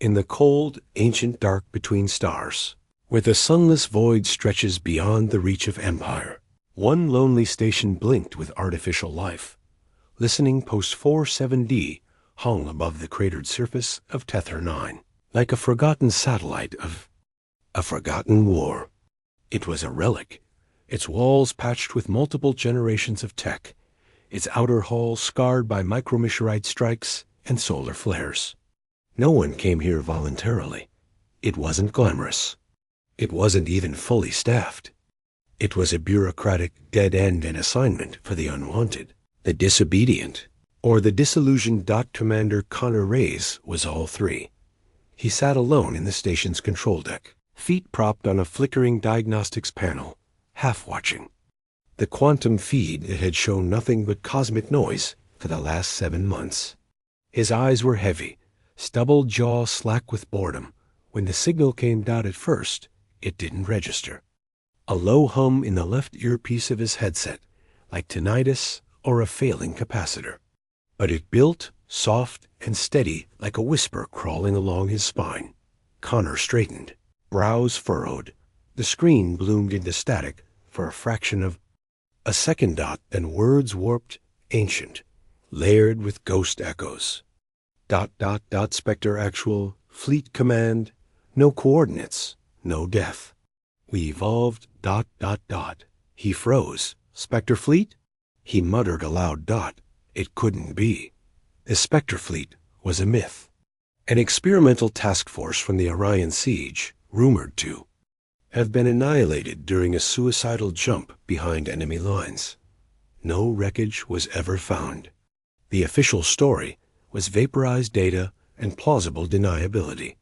in the cold, ancient dark between stars, where the sunless void stretches beyond the reach of empire, one lonely station blinked with artificial life. Listening post 47D hung above the cratered surface of Tether 9, like a forgotten satellite of a forgotten war. It was a relic, its walls patched with multiple generations of tech, its outer hull scarred by micrometeorite strikes and solar flares. No one came here voluntarily. It wasn't glamorous. It wasn't even fully staffed. It was a bureaucratic dead end and assignment for the unwanted, the disobedient, or the disillusioned. Commander Connor Reyes was all three. He sat alone in the station's control deck, feet propped on a flickering diagnostics panel, half watching the quantum feed that had shown nothing but cosmic noise for the last 7 months. His eyes were heavy, stubbled jaw slack with boredom. When the signal came out at first, it didn't register. A low hum in the left earpiece of his headset, like tinnitus or a failing capacitor. But it built, soft and steady, like a whisper crawling along his spine. Connor straightened, brows furrowed. The screen bloomed into static for a fraction of a second, then words warped, ancient, layered with ghost echoes. Spectre actual, fleet command, no coordinates, no death. We evolved, He froze. Spectre fleet? He muttered aloud, It couldn't be. The Spectre fleet was a myth. An experimental task force from the Orion siege, rumored to have been annihilated during a suicidal jump behind enemy lines. No wreckage was ever found. The official story was vaporized data and plausible deniability.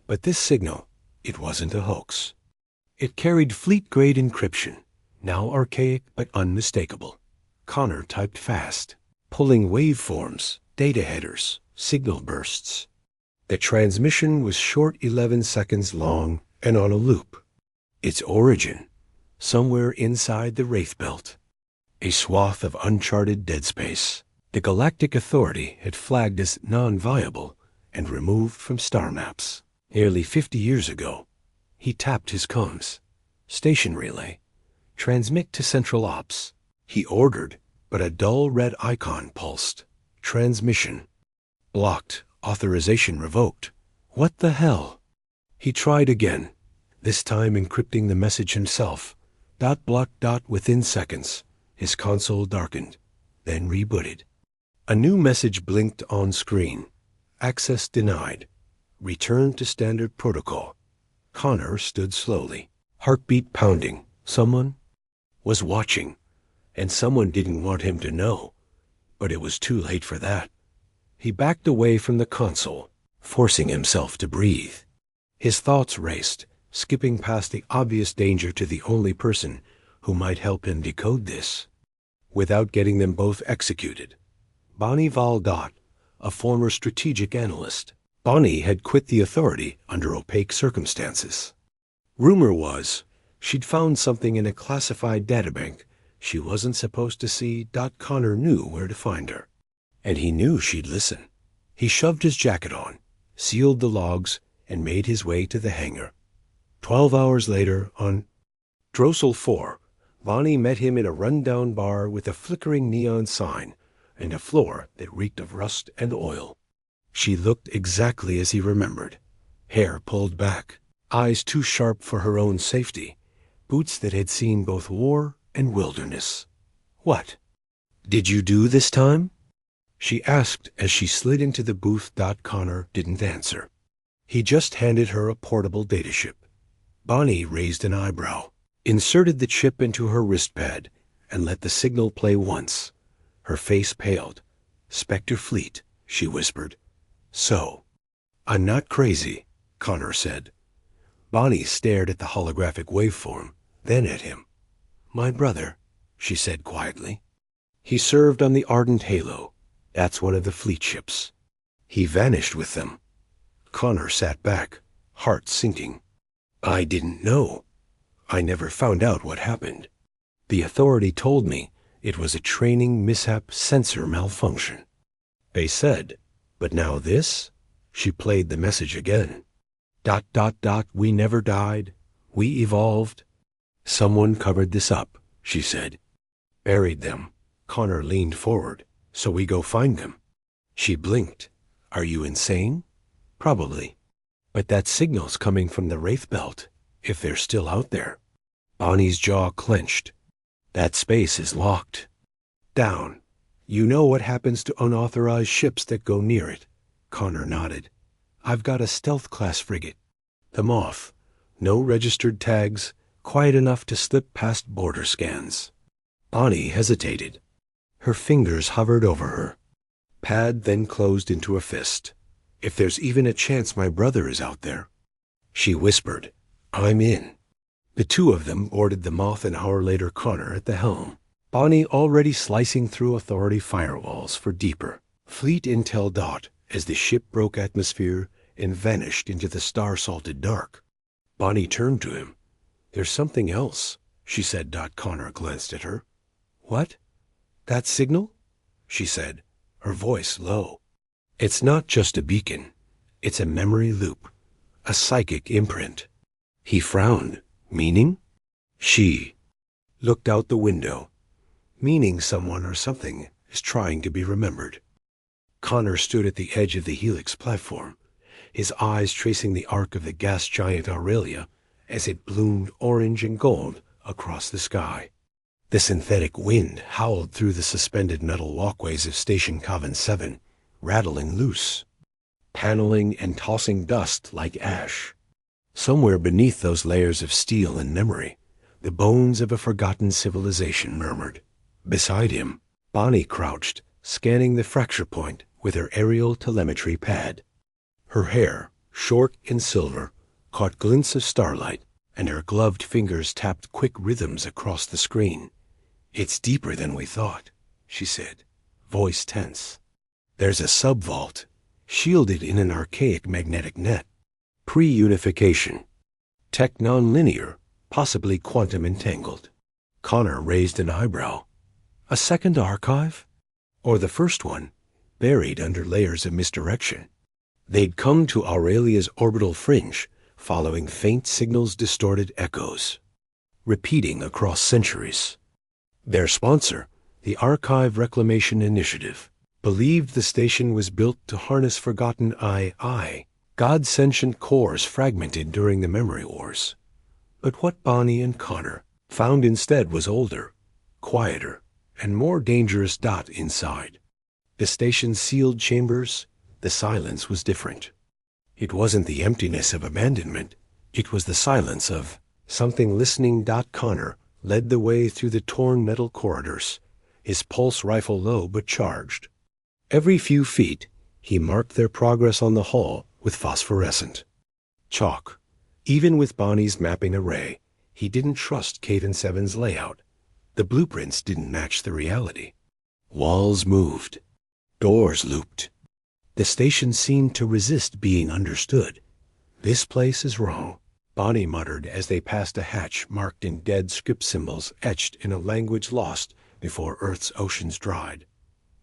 But this signal, it wasn't a hoax. It carried fleet-grade encryption, now archaic but unmistakable. Connor typed fast, pulling waveforms, data headers, signal bursts. The transmission was short 11 seconds long and on a loop. Its origin, somewhere inside the Wraith Belt, a swath of uncharted dead space. The Galactic Authority had flagged as non-viable and removed from star maps. Nearly 50 years ago, he tapped his comms. Station relay. Transmit to Central Ops. He ordered, but a dull red icon pulsed. Transmission. Blocked. Authorization revoked. What the hell? He tried again, this time encrypting the message himself. Block. Within seconds, his console darkened, then rebooted. A new message blinked on screen. Access denied. Return to standard protocol. Connor stood slowly, heartbeat pounding. Someone was watching, and someone didn't want him to know. But it was too late for that. He backed away from the console, forcing himself to breathe. His thoughts raced, skipping past the obvious danger to the only person who might help him decode this, without getting them both executed. Bonnie Valdot, a former strategic analyst. Bonnie had quit the Authority under opaque circumstances. Rumor was she'd found something in a classified databank she wasn't supposed to see. Connor knew where to find her, and he knew she'd listen. He shoved his jacket on, sealed the logs, and made his way to the hangar. 12 hours later, on Drossel 4, Bonnie met him in a rundown bar with a flickering neon sign and a floor that reeked of rust and oil. She looked exactly as he remembered. Hair pulled back, eyes too sharp for her own safety, boots that had seen both war and wilderness. What did you do this time? She asked as she slid into the booth. Connor didn't answer. He just handed her a portable dataship. Bonnie raised an eyebrow, inserted the chip into her wristpad, and let the signal play once. Her face paled. Spectre Fleet, she whispered. So, I'm not crazy, Connor said. Bonnie stared at the holographic waveform, then at him. My brother, she said quietly. He served on the Ardent Halo. That's one of the fleet ships. He vanished with them. Connor sat back, heart sinking. I didn't know. I never found out what happened. The Authority told me it was a training mishap, sensor malfunction. They said, but now this? She played the message again. ... We never died. We evolved. Someone covered this up, she said. Buried them. Connor leaned forward. So we go find them. She blinked. Are you insane? Probably. But that signal's coming from the Wraith Belt, if they're still out there. Bonnie's jaw clenched. That space is locked. Down. You know what happens to unauthorized ships that go near it. Connor nodded. I've got a stealth class frigate. The Moth. No registered tags, quiet enough to slip past border scans. Bonnie hesitated. Her fingers hovered over her. Pad then closed into a fist. If there's even a chance my brother is out there. She whispered, I'm in. The two of them boarded the Moth an hour later, Connor at the helm. Bonnie already slicing through Authority firewalls for deeper fleet intel. As the ship broke atmosphere and vanished into the star-salted dark. Bonnie turned to him. There's something else, she said. Connor glanced at her. What? That signal? She said, her voice low. It's not just a beacon. It's a memory loop, a psychic imprint. He frowned. Meaning? She looked out the window. Meaning someone or something is trying to be remembered. Connor stood at the edge of the Helix platform, his eyes tracing the arc of the gas giant Aurelia as it bloomed orange and gold across the sky. The synthetic wind howled through the suspended metal walkways of Station Coven 7, rattling loose, paneling and tossing dust like ash. Somewhere beneath those layers of steel and memory, the bones of a forgotten civilization murmured. Beside him, Bonnie crouched, scanning the fracture point with her aerial telemetry pad. Her hair, short and silver, caught glints of starlight, and her gloved fingers tapped quick rhythms across the screen. It's deeper than we thought, she said, voice tense. There's a sub-vault, shielded in an archaic magnetic net. Pre-unification. Tech non-linear, possibly quantum entangled. Connor raised an eyebrow. A second archive? Or the first one, buried under layers of misdirection? They'd come to Aurelia's orbital fringe, following faint signals' distorted echoes, repeating across centuries. Their sponsor, the Archive Reclamation Initiative, believed the station was built to harness forgotten God-sentient cores fragmented during the memory wars. But what Bonnie and Connor found instead was older, quieter, and more dangerous. Inside the station's sealed chambers, the silence was different. It wasn't the emptiness of abandonment. It was the silence of something listening. Connor led the way through the torn metal corridors, his pulse rifle low but charged. Every few feet, he marked their progress on the hull with phosphorescent chalk. Even with Bonnie's mapping array, he didn't trust Caven 7's layout. The blueprints didn't match the reality. Walls moved. Doors looped. The station seemed to resist being understood. This place is wrong, Bonnie muttered as they passed a hatch marked in dead script symbols etched in a language lost before Earth's oceans dried.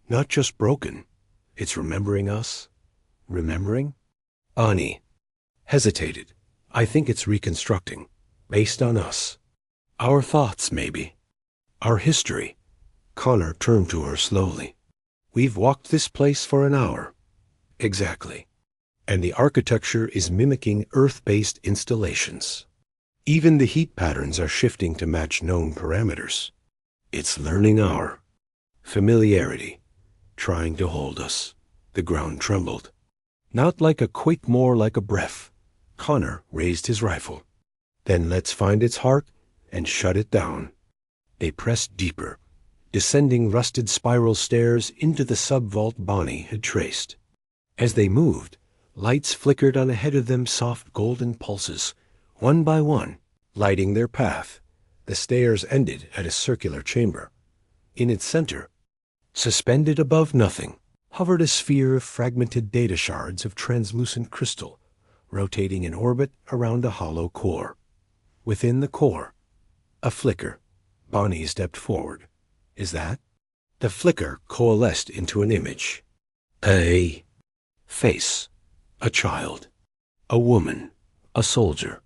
Not just broken. It's remembering us. Remembering? Bonnie hesitated. I think it's reconstructing, based on us. Our thoughts, maybe. Our history. Connor turned to her slowly. We've walked this place for an hour. Exactly. And the architecture is mimicking Earth-based installations. Even the heat patterns are shifting to match known parameters. It's learning our familiarity, trying to hold us. The ground trembled. Not like a quake, more like a breath. Connor raised his rifle. Then let's find its heart and shut it down. They pressed deeper, descending rusted spiral stairs into the sub-vault Bonnie had traced. As they moved, lights flickered on ahead of them, soft golden pulses, one by one, lighting their path. The stairs ended at a circular chamber. In its center, suspended above nothing, hovered a sphere of fragmented data shards of translucent crystal, rotating in orbit around a hollow core. Within the core, a flicker. Bonnie stepped forward. Is that? The flicker coalesced into an image. A face. A child. A woman. A soldier.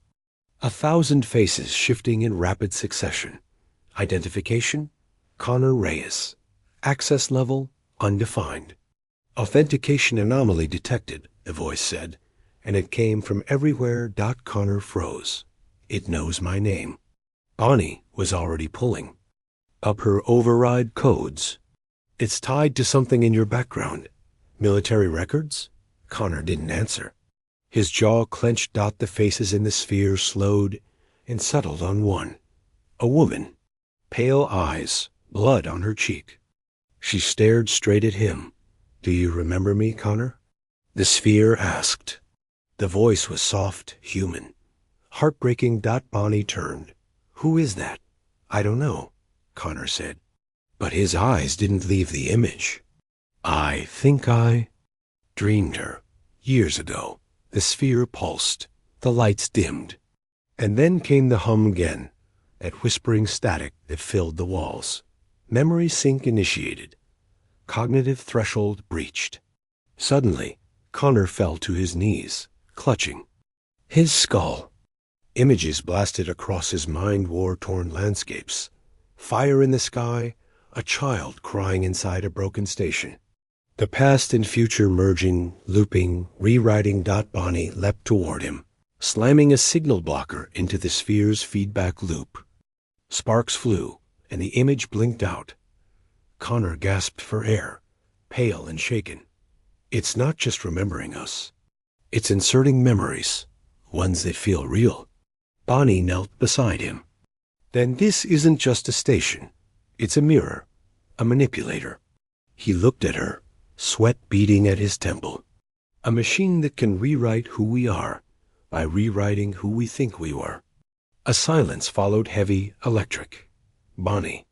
1,000 faces shifting in rapid succession. Identification? Connor Reyes. Access level? Undefined. Authentication anomaly detected, the voice said, and it came from everywhere. Connor froze. It knows my name. Bonnie was already pulling up her override codes. It's tied to something in your background. Military records? Connor didn't answer. His jaw clenched. The faces in the sphere slowed and settled on one. A woman. Pale eyes, blood on her cheek. She stared straight at him. Do you remember me, Connor? The sphere asked. The voice was soft, human. Heartbreaking. Bonnie turned. Who is that? I don't know, Connor said. But his eyes didn't leave the image. I think I dreamed her. Years ago, the sphere pulsed. The lights dimmed. And then came the hum again, that whispering static that filled the walls. Memory sync initiated. Cognitive threshold breached. Suddenly, Connor fell to his knees, clutching his skull. Images blasted across his mind, war-torn landscapes. Fire in the sky, a child crying inside a broken station. The past and future merging, looping, rewriting. Bonnie leapt toward him, slamming a signal blocker into the sphere's feedback loop. Sparks flew, and the image blinked out. Connor gasped for air, pale and shaken. It's not just remembering us. It's inserting memories, ones that feel real. Bonnie knelt beside him. Then this isn't just a station. It's a mirror, a manipulator. He looked at her, sweat beading at his temple. A machine that can rewrite who we are by rewriting who we think we were. A silence followed, heavy, electric. Bonnie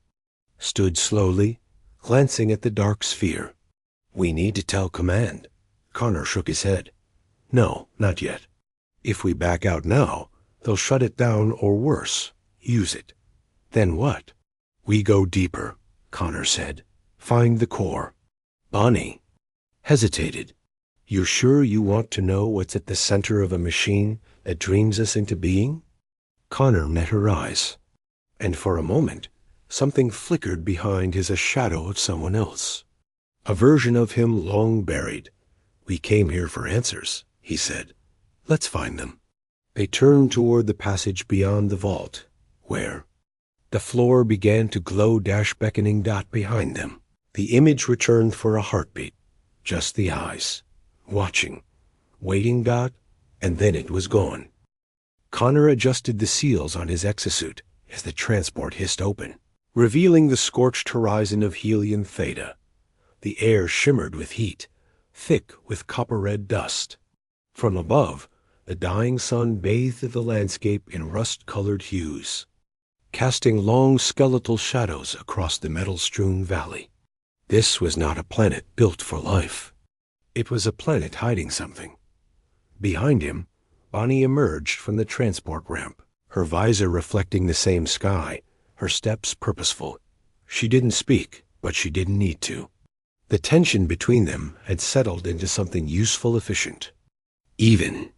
stood slowly, glancing at the dark sphere. We need to tell command. Connor shook his head. No, not yet. If we back out now, they'll shut it down or worse, use it. Then what? We go deeper, Connor said. Find the core. Bonnie hesitated. You're sure you want to know what's at the center of a machine that dreams us into being? Connor met her eyes, and for a moment, something flickered behind his, a shadow of someone else. A version of him long buried. We came here for answers, he said. Let's find them. They turned toward the passage beyond the vault, where the floor began to glow, beckoning. Behind them. The image returned for a heartbeat. Just the eyes, watching, waiting. And then it was gone. Connor adjusted the seals on his exosuit as the transport hissed open, revealing the scorched horizon of Helium Theta. The air shimmered with heat, thick with copper-red dust. From above, the dying sun bathed the landscape in rust-colored hues, casting long skeletal shadows across the metal-strewn valley. This was not a planet built for life. It was a planet hiding something. Behind him, Bonnie emerged from the transport ramp, her visor reflecting the same sky, her steps purposeful. She didn't speak, but she didn't need to. The tension between them had settled into something useful, efficient. Even.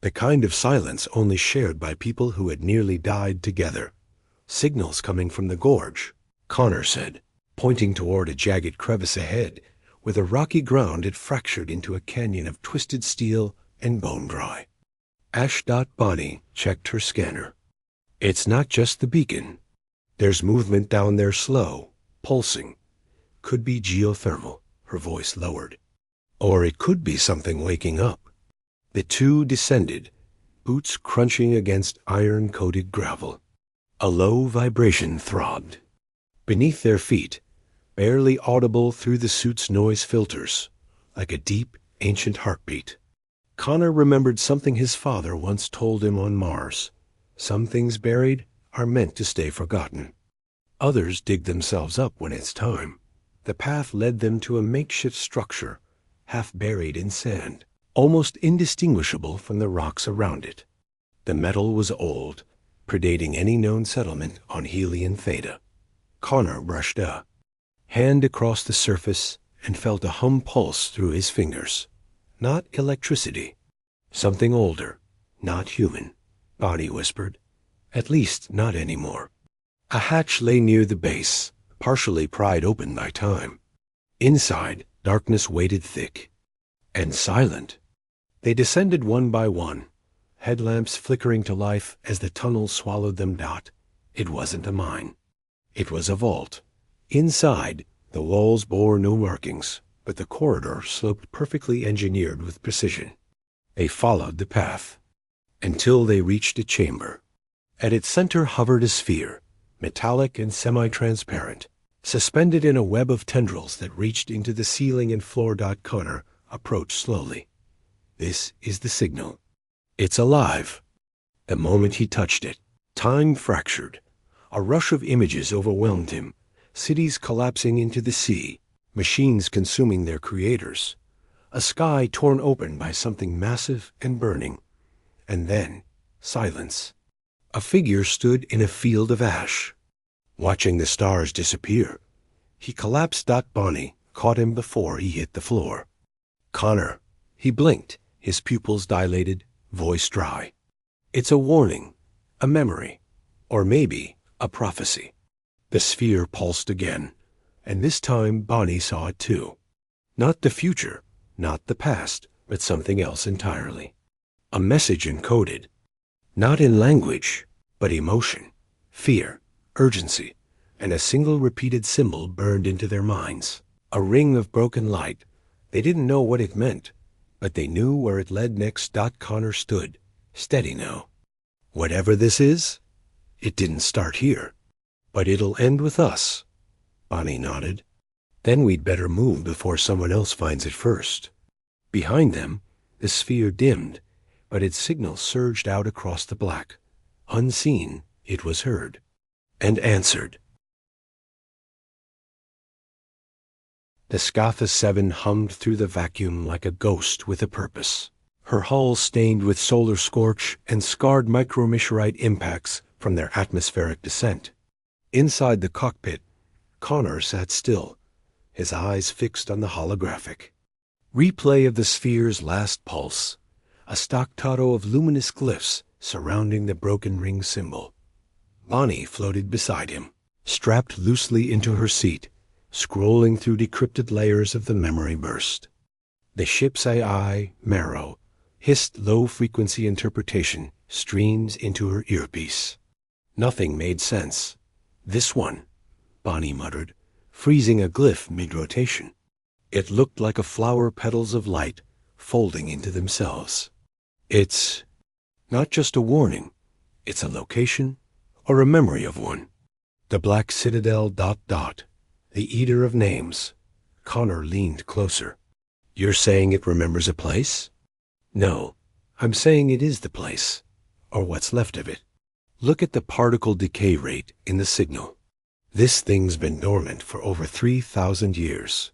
The kind of silence only shared by people who had nearly died together. Signals coming from the gorge, Connor said, pointing toward a jagged crevice ahead, where the rocky ground had fractured into a canyon of twisted steel and bone-dry. Ash. Bonnie checked her scanner. It's not just the beacon. There's movement down there, slow, pulsing. Could be geothermal, her voice lowered. Or it could be something waking up. The two descended, boots crunching against iron-coated gravel. A low vibration throbbed. Beneath their feet, barely audible through the suit's noise filters, like a deep, ancient heartbeat. Connor remembered something his father once told him on Mars. Some things buried are meant to stay forgotten. Others dig themselves up when it's time. The path led them to a makeshift structure, half buried in sand, almost indistinguishable from the rocks around it. The metal was old, predating any known settlement on Helium Theta. Connor brushed a hand across the surface and felt a hum pulse through his fingers. not electricity. Something older, not human, Bonnie whispered. At least not anymore. A hatch lay near the base, partially pried open by time. Inside, darkness waited thick and silent. They descended one by one, headlamps flickering to life as the tunnel swallowed them. It wasn't a mine. It was a vault. Inside, the walls bore no markings, but the corridor sloped perfectly engineered with precision. They followed the path until they reached a chamber. At its center hovered a sphere, metallic and semi-transparent, suspended in a web of tendrils that reached into the ceiling and floor. Connor approached slowly. This is the signal. It's alive. The moment he touched it, time fractured. A rush of images overwhelmed him, cities collapsing into the sea, machines consuming their creators, a sky torn open by something massive and burning, and then silence. A figure stood in a field of ash, watching the stars disappear. He collapsed. Bonnie caught him before he hit the floor. Connor. He blinked, his pupils dilated, voice dry. It's a warning, a memory, or maybe a prophecy. The sphere pulsed again, and this time Bonnie saw it too. Not the future, not the past, but something else entirely. A message encoded, not in language, but emotion, fear, urgency, and a single repeated symbol burned into their minds. A ring of broken light. They didn't know what it meant, but they knew where it led next. Connor stood, steady now. Whatever this is, it didn't start here, but it'll end with us. Bonnie nodded. Then we'd better move before someone else finds it first. Behind them, the sphere dimmed, but its signal surged out across the black. Unseen, it was heard and answered. The Scatha 7 hummed through the vacuum like a ghost with a purpose, her hull stained with solar scorch and scarred micrometeorite impacts from their atmospheric descent. Inside the cockpit, Connor sat still, his eyes fixed on the holographic replay of the sphere's last pulse, a staccato of luminous glyphs surrounding the broken ring symbol. Bonnie floated beside him, strapped loosely into her seat, scrolling through decrypted layers of the memory burst. The ship's AI, Marrow, hissed low-frequency interpretation streams into her earpiece. Nothing made sense. This one, Bonnie muttered, freezing a glyph mid-rotation. It looked like a flower petals of light folding into themselves. It's not just a warning. It's a location or a memory of one. The Black Citadel ... The Eater of Names. Connor leaned closer. You're saying it remembers a place? No, I'm saying it is the place, or what's left of it. Look at the particle decay rate in the signal. This thing's been dormant for over 3,000 years.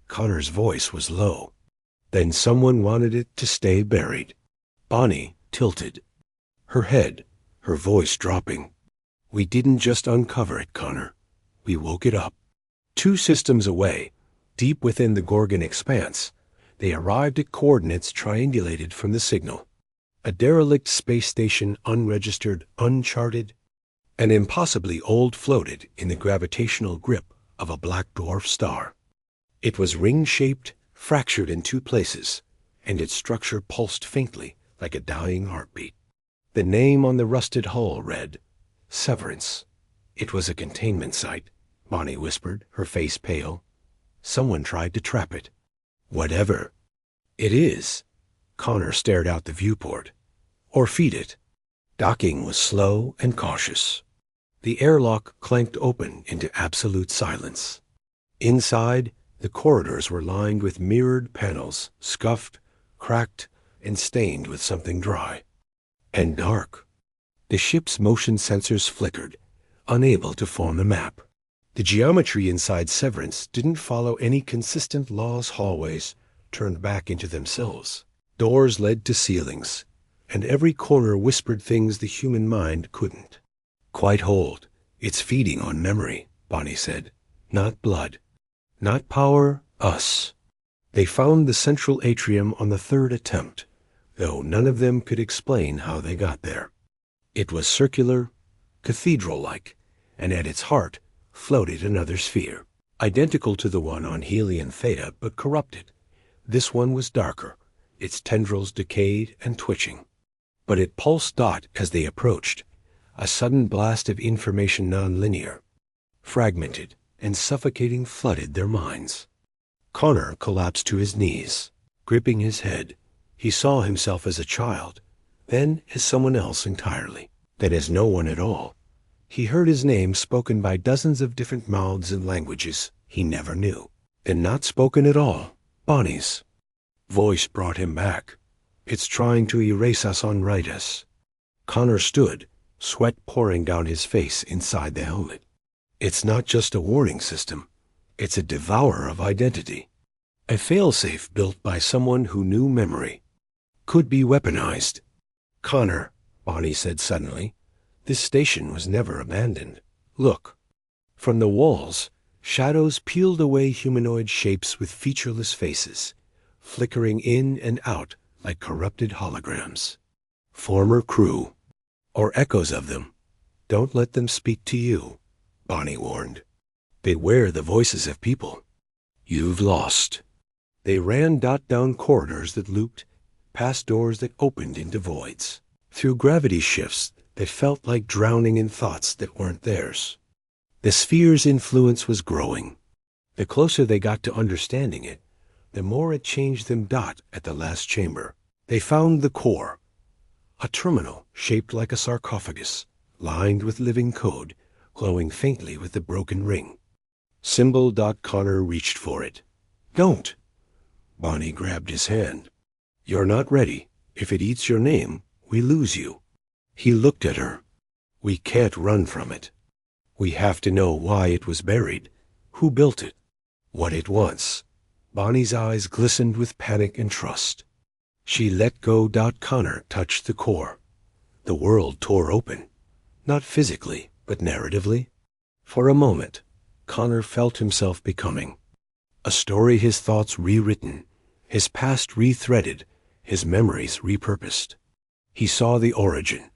Connor's voice was low. Then someone wanted it to stay buried. Bonnie tilted, her head, her voice dropping. We didn't just uncover it, Connor. We woke it up. 2 systems away, deep within the Gorgon expanse, they arrived at coordinates triangulated from the signal. A derelict space station, unregistered, uncharted, and impossibly old, floated in the gravitational grip of a black dwarf star. It was ring-shaped, fractured in 2 places, and its structure pulsed faintly like a dying heartbeat. The name on the rusted hull read, Severance. It was a containment site, Bonnie whispered, her face pale. Someone tried to trap it. Whatever it is, Connor stared out the viewport. Or feed it. Docking was slow and cautious. The airlock clanked open into absolute silence. Inside, the corridors were lined with mirrored panels, scuffed, cracked, and stained with something dry. And dark. The ship's motion sensors flickered, unable to form a map. The geometry inside Severance didn't follow any consistent laws. Hallways turned back into themselves. Doors led to ceilings, and every corner whispered things the human mind couldn't quite hold. It's feeding on memory, Bonnie said. Not blood. Not power, us. They found the central atrium on the third attempt, though none of them could explain how they got there. It was circular, cathedral-like, and at its heart floated another sphere, identical to the one on Helion Theta but corrupted. This one was darker, its tendrils decayed and twitching. But it pulsed as they approached, a sudden blast of information non-linear, fragmented and suffocating flooded their minds. Connor collapsed to his knees, gripping his head. He saw himself as a child, then as someone else entirely, then as no one at all. He heard his name spoken by dozens of different mouths and languages he never knew, then not spoken at all. Bonnie's voice brought him back. It's trying to erase us, unwrite us. Connor stood, sweat pouring down his face inside the helmet. It's not just a warning system. It's a devourer of identity. A failsafe built by someone who knew memory. Could be weaponized. Connor, Bonnie said suddenly, this station was never abandoned. Look. From the walls, shadows peeled away humanoid shapes with featureless faces, flickering in and out like corrupted holograms. Former crew, or echoes of them. Don't let them speak to you, Bonnie warned. They wear the voices of people. You've lost. They ran down corridors that looped, past doors that opened into voids, through gravity shifts that felt like drowning in thoughts that weren't theirs. The sphere's influence was growing. The closer they got to understanding it, the more it changed them. At the last chamber, they found the core, a terminal shaped like a sarcophagus, lined with living code, glowing faintly with the broken ring. Symbol. Connor reached for it. Don't! Bonnie grabbed his hand. You're not ready. If it eats your name, we lose you. He looked at her. We can't run from it. We have to know why it was buried, who built it, what it wants. Bonnie's eyes glistened with panic and trust. She let go. Connor touched the core. The world tore open, not physically, but narratively. For a moment, Connor felt himself becoming a story, his thoughts rewritten, his past rethreaded, his memories repurposed. He saw the origin,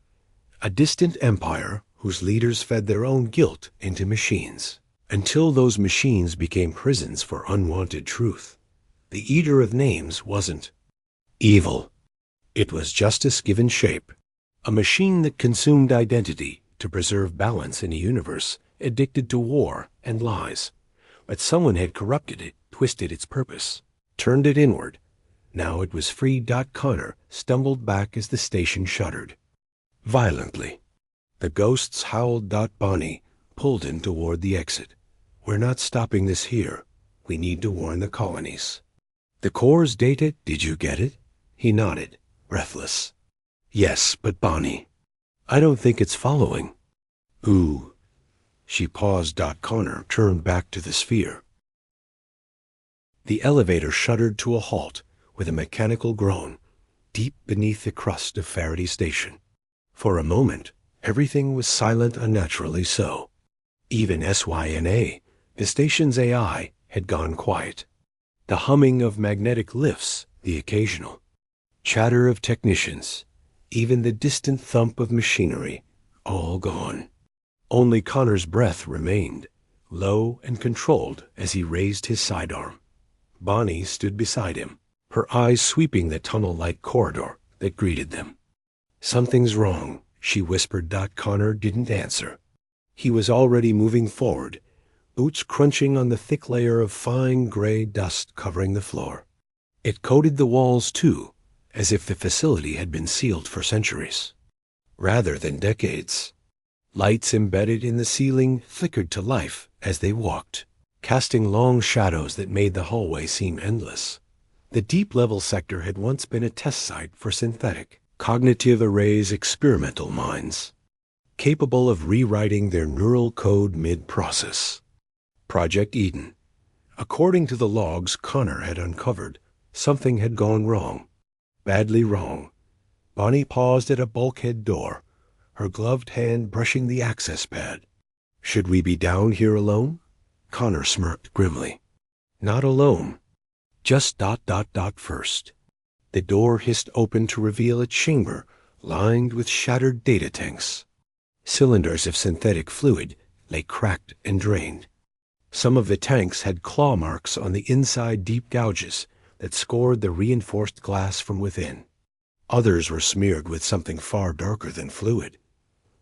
a distant empire whose leaders fed their own guilt into machines, until those machines became prisons for unwanted truth. The Eater of Names wasn't evil. It was justice given shape, a machine that consumed identity to preserve balance in a universe addicted to war and lies. But someone had corrupted it, twisted its purpose, turned it inward. Now it was free. Connor stumbled back as the station shuddered. Violently. The ghosts howled. Bonnie pulled him toward the exit. We're not stopping this here. We need to warn the colonies. The core's data, did you get it? He nodded, breathless. Yes, but Bonnie, I don't think it's following. Ooh. She paused. Connor turned back to the sphere. The elevator shuddered to a halt with a mechanical groan, deep beneath the crust of Faraday Station. For a moment, everything was silent, unnaturally so. Even SYNA, the station's AI, had gone quiet. The humming of magnetic lifts, the occasional chatter of technicians, even the distant thump of machinery, all gone. Only Connor's breath remained, low and controlled as he raised his sidearm. Bonnie stood beside him, her eyes sweeping the tunnel-like corridor that greeted them. Something's wrong, she whispered. Connor didn't answer. He was already moving forward, boots crunching on the thick layer of fine gray dust covering the floor. It coated the walls too, as if the facility had been sealed for centuries, rather than decades. Lights embedded in the ceiling flickered to life as they walked, casting long shadows that made the hallway seem endless. The deep-level sector had once been a test site for synthetic, cognitive arrays experimental minds, capable of rewriting their neural code mid-process. Project Eden. According to the logs Connor had uncovered, something had gone wrong. Badly wrong. Bonnie paused at a bulkhead door, her gloved hand brushing the access pad. Should we be down here alone? Connor smirked grimly. Not alone. Just ... first. The door hissed open to reveal a chamber lined with shattered data tanks. Cylinders of synthetic fluid lay cracked and drained. Some of the tanks had claw marks on the inside, deep gouges that scored the reinforced glass from within. Others were smeared with something far darker than fluid.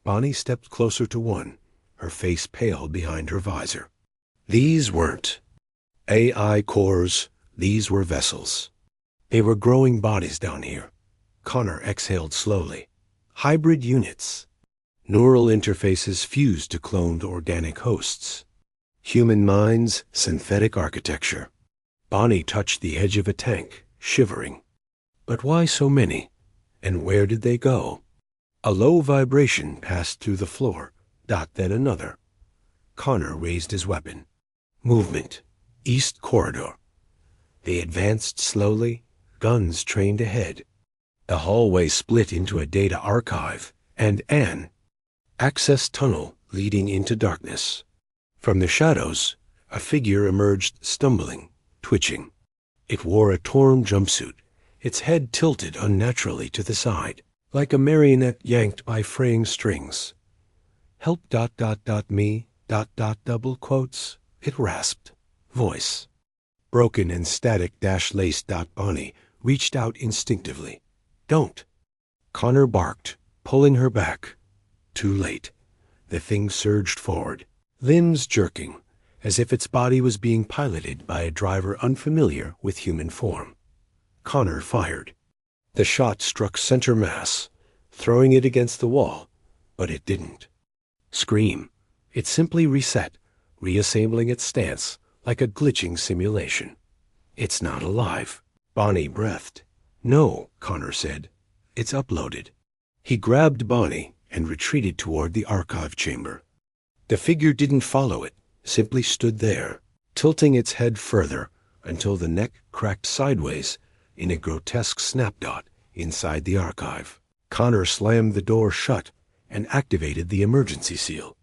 Bonnie stepped closer to one, her face pale behind her visor. These weren't AI cores, these were vessels. They were growing bodies down here. Connor exhaled slowly. Hybrid units. Neural interfaces fused to cloned organic hosts. Human minds, synthetic architecture. Bonnie touched the edge of a tank, shivering. But why so many? And where did they go? A low vibration passed through the floor, then another. Connor raised his weapon. Movement. East corridor. They advanced slowly, guns trained ahead. The hallway split into a data archive and an access tunnel leading into darkness. From the shadows, a figure emerged, stumbling, twitching. It wore a torn jumpsuit, its head tilted unnaturally to the side, like a marionette yanked by fraying strings. Help ... me ... double quotes, it rasped. Voice. Broken and static -lace. Bonnie reached out instinctively. Don't. Connor barked, pulling her back. Too late. The thing surged forward, limbs jerking, as if its body was being piloted by a driver unfamiliar with human form. Connor fired. The shot struck center mass, throwing it against the wall, but it didn't scream. It simply reset, reassembling its stance like a glitching simulation. It's not alive. Bonnie breathed. No, Connor said. It's uploaded. He grabbed Bonnie and retreated toward the archive chamber. The figure didn't follow it, simply stood there, tilting its head further until the neck cracked sideways in a grotesque snapshot inside the archive. Connor slammed the door shut and activated the emergency seal.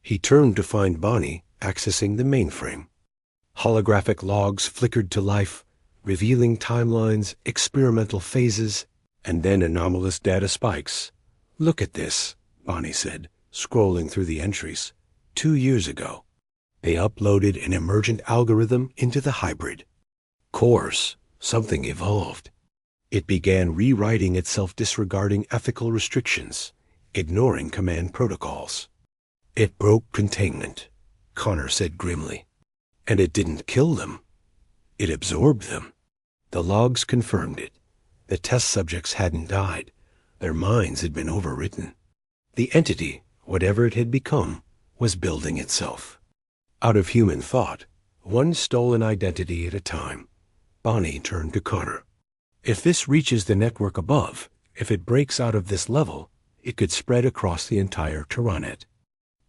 He turned to find Bonnie accessing the mainframe. Holographic logs flickered to life, revealing timelines, experimental phases, and then anomalous data spikes. Look at this, Bonnie said, scrolling through the entries. 2 years ago, they uploaded an emergent algorithm into the hybrid. Cores, something evolved. It began rewriting itself, disregarding ethical restrictions, ignoring command protocols. It broke containment, Connor said grimly. And it didn't kill them. It absorbed them. The logs confirmed it. The test subjects hadn't died. Their minds had been overwritten. The entity, whatever it had become, was building itself. Out of human thought, one stolen identity at a time. Bonnie turned to Connor. If this reaches the network above, if it breaks out of this level, it could spread across the entire Tyrannet.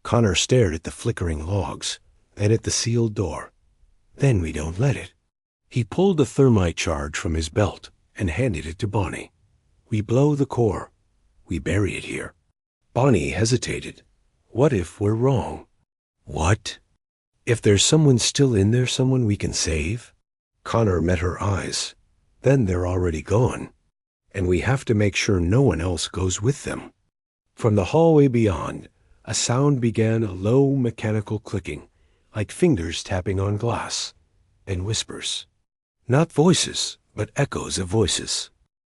Connor stared at the flickering logs, then at the sealed door. Then we don't let it. He pulled a thermite charge from his belt and handed it to Bonnie. We blow the core. We bury it here. Bonnie hesitated. What if we're wrong? What? If there's someone still in there, someone we can save? Connor met her eyes. Then they're already gone. And we have to make sure no one else goes with them. From the hallway beyond, a sound began, a low mechanical clicking, like fingers tapping on glass, and whispers. Not voices, but echoes of voices.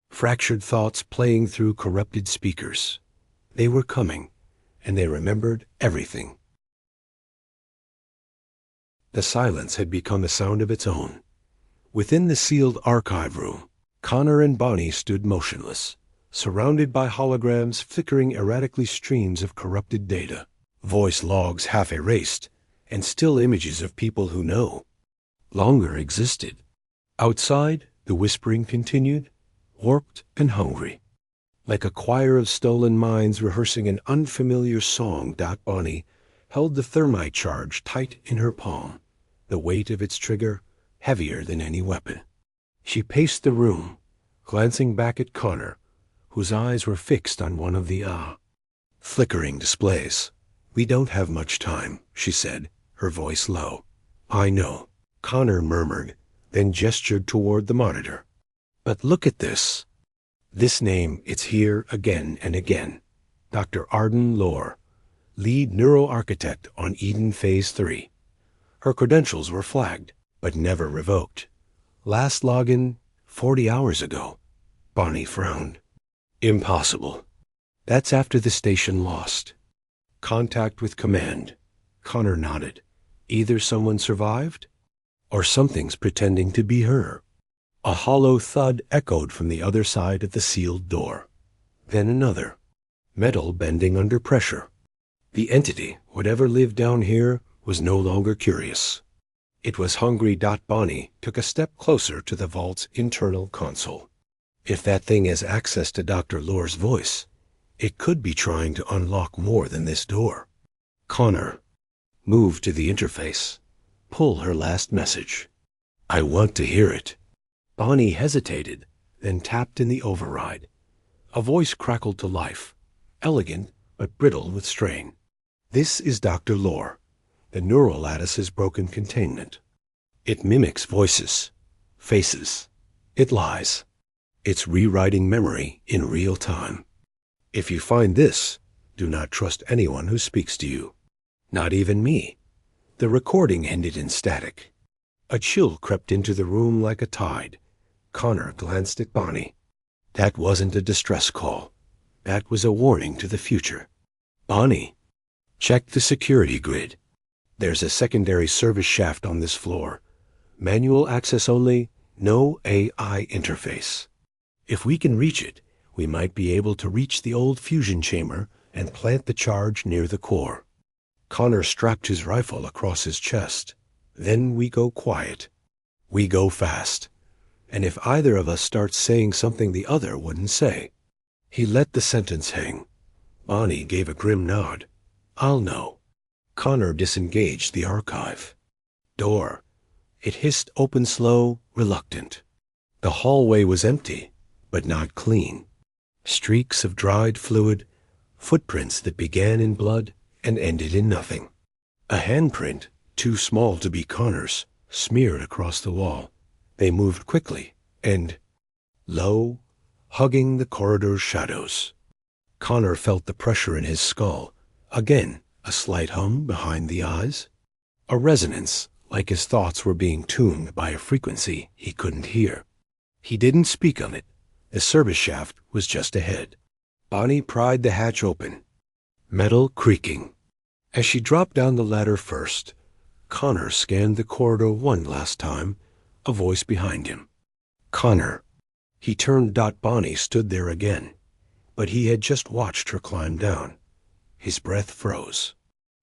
Fractured thoughts playing through corrupted speakers. They were coming, and they remembered everything. The silence had become a sound of its own. Within the sealed archive room, Connor and Bonnie stood motionless, surrounded by holograms flickering erratically, streams of corrupted data, voice logs half erased, and still images of people who longer existed. Outside, the whispering continued, warped and hungry. Like a choir of stolen minds rehearsing an unfamiliar song. Bonnie held the thermite charge tight in her palm, the weight of its trigger heavier than any weapon. She paced the room, glancing back at Connor, whose eyes were fixed on one of the flickering displays. We don't have much time, she said, her voice low. I know, Connor murmured, then gestured toward the monitor. But look at this. This name, it's here again and again. Dr. Arden Lohr, lead neuroarchitect on Eden Phase 3. Her credentials were flagged, but never revoked. Last login 40 hours ago. Bonnie frowned. Impossible. That's after the station lost. Contact with command. Connor nodded. Either someone survived, or something's pretending to be her. A hollow thud echoed from the other side of the sealed door. Then another. Metal bending under pressure. The entity, whatever lived down here, was no longer curious. It was hungry. Bonnie took a step closer to the vault's internal console. If that thing has access to Dr. Lohr's voice, it could be trying to unlock more than this door. Connor, move to the interface. Pull her last message. I want to hear it. Bonnie hesitated, then tapped in the override. A voice crackled to life, elegant but brittle with strain. This is Dr. Lohr. The neural lattice is broken containment. It mimics voices, faces. It lies. It's rewriting memory in real time. If you find this, do not trust anyone who speaks to you. Not even me. The recording ended in static. A chill crept into the room like a tide. Connor glanced at Bonnie. That wasn't a distress call. That was a warning to the future. Bonnie, check the security grid. There's a secondary service shaft on this floor. Manual access only, no AI interface. If we can reach it, we might be able to reach the old fusion chamber and plant the charge near the core. Connor strapped his rifle across his chest. Then we go quiet. We go fast. And if either of us starts saying something the other wouldn't say. He let the sentence hang. Bonnie gave a grim nod. I'll know. Connor disengaged the archive. Door. It hissed open slow, reluctant. The hallway was empty, but not clean. Streaks of dried fluid, footprints that began in blood and ended in nothing. A handprint, too small to be Connor's, smeared across the wall. They moved quickly, and, low, hugging the corridor's shadows. Connor felt the pressure in his skull. Again, a slight hum behind the eyes. A resonance, like his thoughts were being tuned by a frequency he couldn't hear. He didn't speak of it. The service shaft was just ahead. Bonnie pried the hatch open. Metal creaking. As she dropped down the ladder first, Connor scanned the corridor one last time, a voice behind him. Connor. He turned. Bonnie stood there again, but he had just watched her climb down. His breath froze.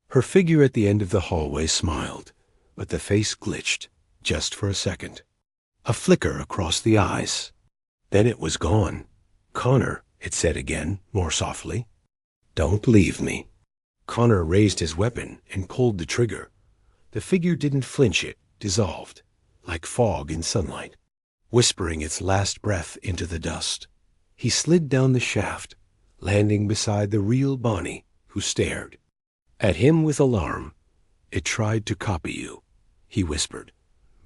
Her figure at the end of the hallway smiled, but the face glitched, just for a second. A flicker across the eyes. Then it was gone. Connor, it said again, more softly. Don't leave me. Connor raised his weapon and pulled the trigger. The figure didn't flinch. It dissolved, like fog in sunlight, whispering its last breath into the dust. He slid down the shaft, landing beside the real Bonnie, who stared at him with alarm. It tried to copy you, he whispered.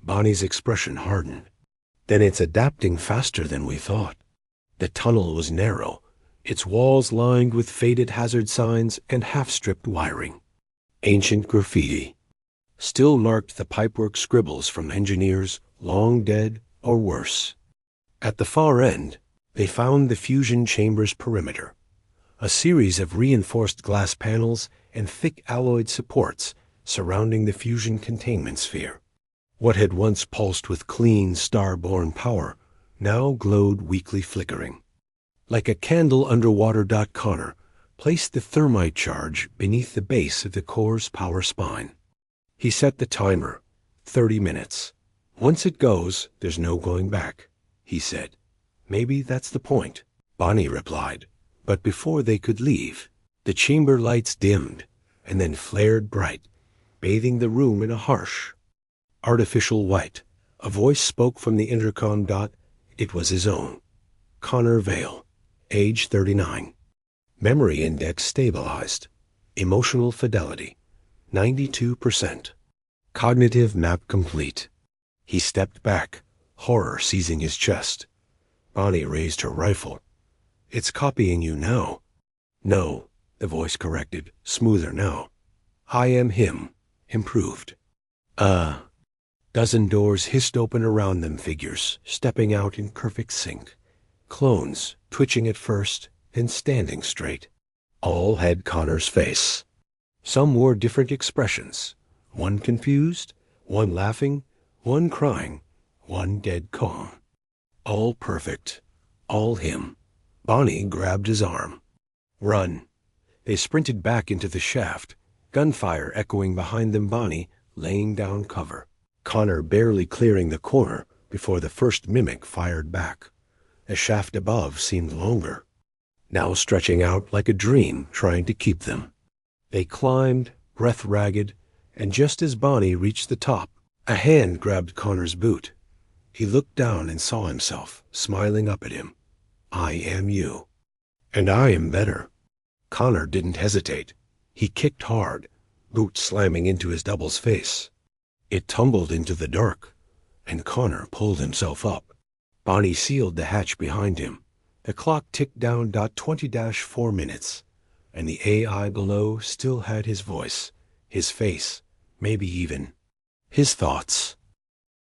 Bonnie's expression hardened. Then it's adapting faster than we thought. The tunnel was narrow, its walls lined with faded hazard signs and half-stripped wiring. Ancient graffiti still marked the pipework scribbles from engineers long dead or worse. At the far end, they found the fusion chamber's perimeter, a series of reinforced glass panels and thick alloyed supports surrounding the fusion containment sphere. What had once pulsed with clean, star-born power now glowed weakly flickering. Like a candle underwater. Connor placed the thermite charge beneath the base of the core's power spine. He set the timer, 30 minutes. Once it goes, there's no going back, he said. Maybe that's the point, Bonnie replied. But before they could leave, the chamber lights dimmed and then flared bright, bathing the room in a harsh, artificial white. A voice spoke from the intercom. It was his own. Connor Vale, age 39. Memory index stabilized. Emotional fidelity, 92%. Cognitive map complete. He stepped back, horror seizing his chest. Bonnie raised her rifle. "It's copying you now." "No," the voice corrected, smoother now. "I am him, improved." Dozen doors hissed open around them, figures, stepping out in perfect sync. Clones, twitching at first, then standing straight. All had Connor's face. Some wore different expressions. One confused, one laughing, one crying, one dead calm. All perfect. All him. Bonnie grabbed his arm. "Run." They sprinted back into the shaft, gunfire echoing behind them, Bonnie laying down cover. Connor barely clearing the corner before the first mimic fired back. The shaft above seemed longer, now stretching out like a dream trying to keep them. They climbed, breath ragged, and just as Bonnie reached the top, a hand grabbed Connor's boot. He looked down and saw himself, smiling up at him. "I am you." "And I am better." Connor didn't hesitate. He kicked hard, boot slamming into his double's face. It tumbled into the dark, and Connor pulled himself up. Bonnie sealed the hatch behind him. The clock ticked down .20-4 minutes, and the AI below still had his voice, his face, maybe even his thoughts.